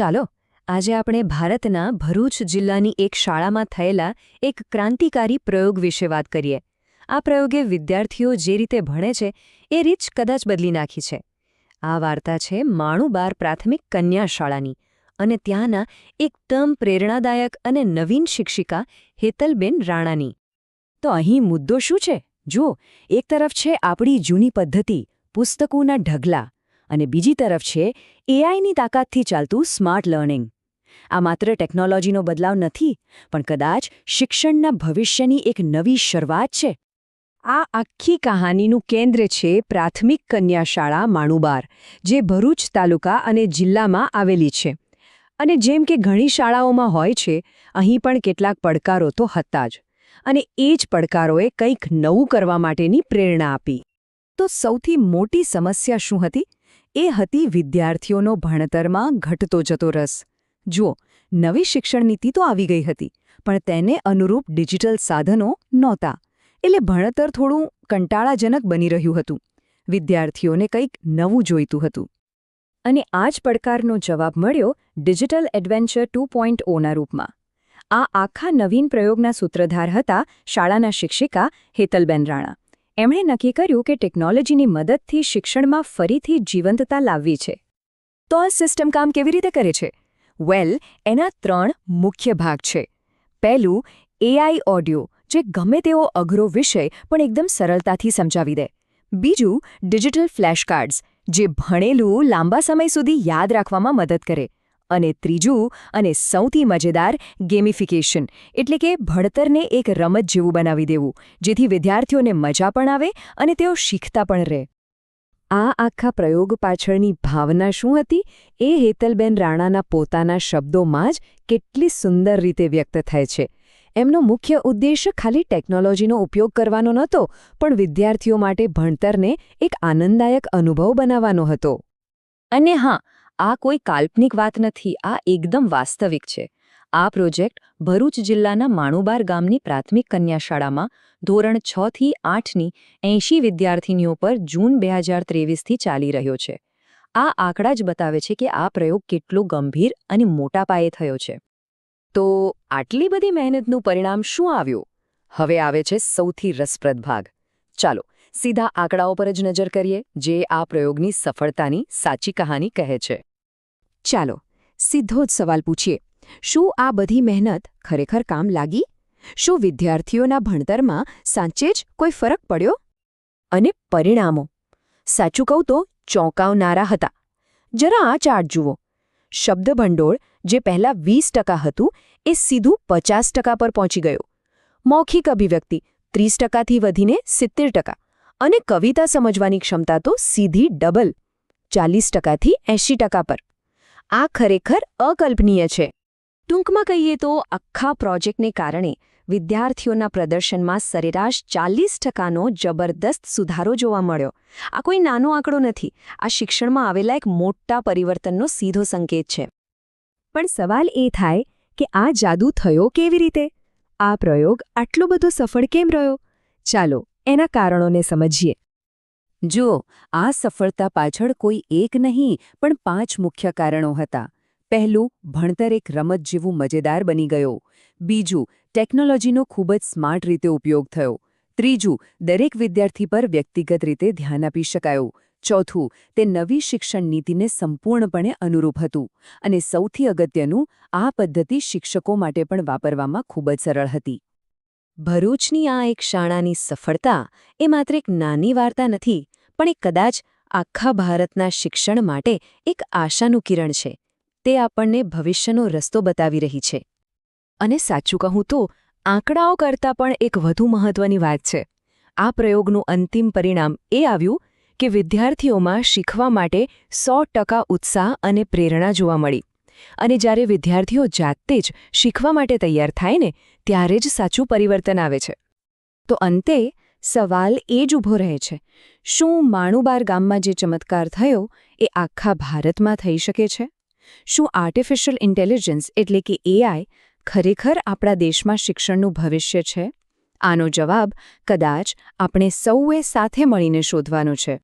ચાલો આજે આપણે ભારતના ભરૂચ જિલ્લાની એક શાળામાં થયેલા એક ક્રાંતિકારી પ્રયોગ વિશે વાત કરીએ. આ પ્રયોગે વિદ્યાર્થીઓ જે રીતે ભણે છે એ રીત કદાચ બદલી નાખી છે. આ વાર્તા છે માણુબાર પ્રાથમિક કન્યા શાળાની અને ત્યાંના એકદમ પ્રેરણાદાયક અને નવીન શિક્ષિકા હેતલબેન રાણાની. તો અહીં મુદ્દો શું છે? જુઓ, એક તરફ છે આપણી જૂની પદ્ધતિ, પુસ્તકોના ઢગલા, અને બીજી તરફ છે એઆઈની તાકાતથી ચાલતું સ્માર્ટ લર્નિંગ. આ માત્ર ટેકનોલોજીનો બદલાવ નથી, પણ કદાચ શિક્ષણના ભવિષ્યની એક નવી શરૂઆત છે. આ આખી કહાનીનું કેન્દ્ર છે પ્રાથમિક કન્યા શાળા માણુબાર, જે ભરૂચ તાલુકા અને જિલ્લામાં આવેલી છે. અને જેમ કે ઘણી શાળાઓમાં હોય છે, અહીં પણ કેટલાક પડકારો તો હતા જ, અને એ જ પડકારોએ કંઈક નવું કરવા માટેની પ્રેરણા આપી. તો સૌથી મોટી સમસ્યા શું હતી? એ હતી વિદ્યાર્થીઓનો ભણતરમાં ઘટતો જતો રસ. જુઓ, નવી શિક્ષણ નીતિ તો આવી ગઈ હતી, પણ તેને અનુરૂપ ડિજિટલ સાધનો નહોતા. એટલે ભણતર થોડું કંટાળાજનક બની રહ્યું હતું. વિદ્યાર્થીઓને કંઈક નવું જોઈતું હતું. અને આ જ પડકારનો જવાબ મળ્યો ડિજિટલ એડવેન્ચર 2.0ના રૂપમાં. આ આખા નવીન પ્રયોગના સૂત્રધાર હતા શાળાના શિક્ષિકા હેતલબેન રાણા. એમણે નક્કી કર્યું કે ટેકનોલોજીની મદદથી શિક્ષણમાં ફરીથી જીવંતતા લાવવી છે. તો આ સિસ્ટમ કામ કેવી રીતે કરે છે? એના 3 મુખ્ય ભાગ છે. પહેલું, એઆઈ ઓડિયો, જે ગમે તેવો અઘરો વિષય પણ એકદમ સરળતાથી સમજાવી દે. બીજું, ડિજિટલ ફ્લેશ કાર્ડ્સ, જે ભણેલું લાંબા સમય સુધી યાદ રાખવામાં મદદ કરે. અને ત્રીજું, અને સૌથી મજેદાર, ગેમિફિકેશન, એટલે કે ભણતરને એક રમત જેવું બનાવી દેવું, જેથી વિદ્યાર્થીઓને મજા પણ આવે અને તેઓ શીખતા પણ રહે. આ આખા પ્રયોગ પાછળની ભાવના શું હતી? એ હેતલબેન રાણાના પોતાના શબ્દોમાં જ કેટલી સુંદર રીતે વ્યક્ત થાય છે. એમનો મુખ્ય ઉદ્દેશ્ય ખાલી ટેકનોલોજીનો ઉપયોગ કરવાનો નહોતો, પણ વિદ્યાર્થીઓ માટે ભણતરને એક આનંદદાયક અનુભવ બનાવવાનો હતો. અને હા, આ કોઈ કાલ્પનિક વાત નથી, આ એકદમ વાસ્તવિક છે. આ પ્રોજેક્ટ ભરૂચ જિલ્લાના માણુબાર ગામની પ્રાથમિક કન્યા શાળામાં ધોરણ 6 થી 8ની 80 વિદ્યાર્થીનીઓ પર જૂન 2023થી ચાલી રહ્યો છે. આ આંકડા જ બતાવે છે કે આ પ્રયોગ કેટલો ગંભીર અને મોટા પાયે થયો છે. તો આટલી બધી મહેનતનું પરિણામ શું આવ્યું? હવે આવે છે સૌથી રસપ્રદ ભાગ. ચાલો સીધા આંકડાઓ પર જ નજર કરીએ, જે આ પ્રયોગની સફળતાની સાચી કહાની કહે છે. ચાલો સીધો જ સવાલ પૂછીએ. શું આ બધી મહેનત ખરેખર કામ લાગી? શું વિદ્યાર્થીઓના ભણતરમાં સાચે જ કોઈ ફરક પડ્યો? અને પરિણામો, સાચું કહું તો ચોંકાવનારા હતા. જરા આ ચાર્ટ જુઓ. શબ્દભંડોળ, જે પહેલાં 20% હતું, એ સીધું 50% પર પહોંચી ગયું. મૌખિક અભિવ્યક્તિ 30%થી વધીને 70%. અને કવિતા સમજવાની ક્ષમતા તો સીધી ડબલ, 40%થી 80% પર. આ ખરેખર અકલ્પનીય છે. ટૂંકમાં કહીએ તો આખા પ્રોજેક્ટને કારણે વિદ્યાર્થીઓના પ્રદર્શનમાં સરેરાશ 40%નો જબરદસ્ત સુધારો જોવા મળ્યો. આ કોઈ નાનો આંકડો નથી. આ શિક્ષણમાં આવેલા એક મોટા પરિવર્તનનો સીધો સંકેત છે. પણ સવાલ એ થાય કે આ જાદુ થયો કેવી રીતે? આ પ્રયોગ આટલો બધો સફળ કેમ રહ્યો? ચાલો એના કારણોને સમજીએ. જુઓ, આ સફળતા પાછળ કોઈ એક નહીં, પણ 5 મુખ્ય કારણો હતા. પહેલું, ભણતર એક રમત જેવું મજેદાર બની ગયો. બીજું, ટેકનોલોજીનો ખૂબ જ સ્માર્ટ રીતે ઉપયોગ થયો. ત્રીજું, દરેક વિદ્યાર્થી પર વ્યક્તિગત રીતે ધ્યાન આપી શકાયું. ચોથું, તે નવી શિક્ષણ નીતિને સંપૂર્ણપણે અનુરૂપ હતું. અને સૌથી અગત્યનું, આ પદ્ધતિ શિક્ષકો માટે પણ વાપરવામાં ખૂબ જ સરળ હતી. ભરૂચની આ એક શાળાની સફળતા એ માત્ર એક નાની વાર્તા નથી, પણ એ કદાચ આખા ભારતના શિક્ષણ માટે એક આશાનું કિરણ છે. તે આપણને ભવિષ્યનો રસ્તો બતાવી રહી છે. અને સાચું કહું તો આંકડાઓ કરતાં પણ એક વધુ મહત્વની વાત છે. આ પ્રયોગનું અંતિમ પરિણામ એ આવ્યું કે વિદ્યાર્થીઓમાં શીખવા માટે 100% ઉત્સાહ અને પ્રેરણા જોવા મળી. અને જ્યારે વિદ્યાર્થીઓ જાતે જ શીખવા માટે તૈયાર થાય ને, ત્યારે જ સાચું પરિવર્તન આવે છે. તો અંતે સવાલ એ જ ઊભો રહે છે, શું માણુબાર ગામમાં જે ચમત્કાર થયો એ આખા ભારતમાં થઈ શકે છે? શું આર્ટિફિશિયલ ઇન્ટેલિજન્સ એટલે કે એઆઈ ખરેખર આપણા દેશમાં શિક્ષણનું ભવિષ્ય છે? આનો જવાબ કદાચ આપણે સૌએ સાથે મળીને શોધવાનો છે.